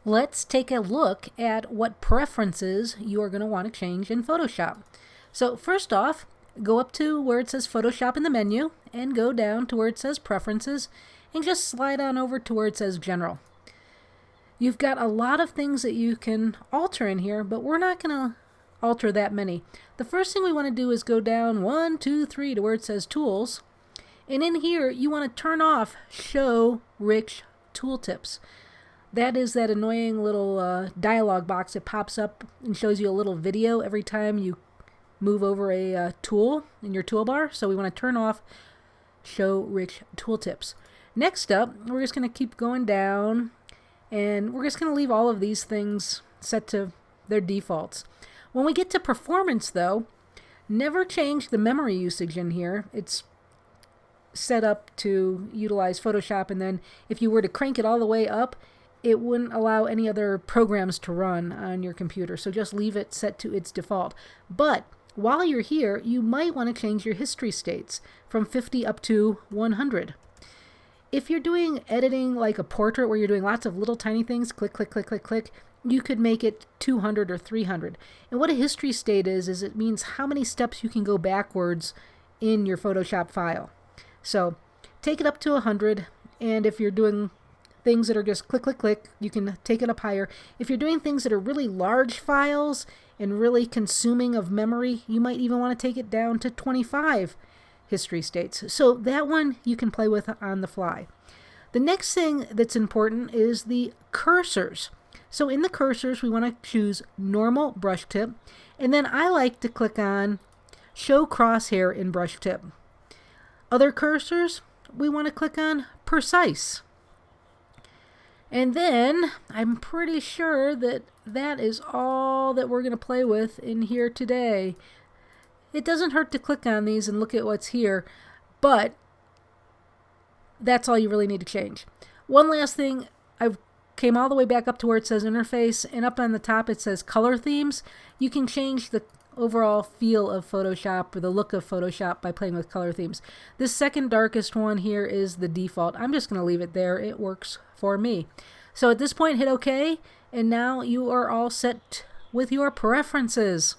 Let's take a look at what preferences you are going to want to change in Photoshop. So first off, go up to where it says Photoshop in the menu and go down to where it says Preferences and just slide on over to where it says General. You've got a lot of things that you can alter in here, but we're not going to alter that many. The first thing we want to do is go down 1, 2, 3 to where it says Tools, and in here you want to turn off Show Rich Tooltips. That is that annoying little dialog box that pops up and shows you a little video every time you move over a tool in your toolbar. So we want to turn off Show Rich Tooltips. Next up, we're just going to keep going down, and we're just going to leave all of these things set to their defaults. When we get to Performance, though, never change the memory usage in here. It's set up to utilize Photoshop, and then if you were to crank it all the way up, it wouldn't allow any other programs to run on your computer. So just leave it set to its default. But while you're here, you might want to change your history states from 50 up to 100. If you're doing editing like a portrait where you're doing lots of little tiny things, click, click, click, click, click, you could make it 200 or 300. And what a history state is it means how many steps you can go backwards in your Photoshop file. So take it up to 100, and if you're doing things that are just click, click, click, you can take it up higher. If you're doing things that are really large files and really consuming of memory, you might even want to take it down to 25 history states. So that one you can play with on the fly. The next thing that's important is the cursors. So in the cursors, we want to choose normal brush tip, and then I like to click on show crosshair in brush tip. Other cursors, we want to click on precise. And then I'm pretty sure that that is all that we're going to play with in here today. It doesn't hurt to click on these and look at what's here, but that's all you really need to change. One last thing, I came all the way back up to where it says interface, and up on the top it says color themes. You can change the overall feel of Photoshop or the look of Photoshop by playing with color themes. This second darkest one here is the default. I'm just going to leave it there. It works for me. So at this point, hit OK, and now you are all set with your preferences.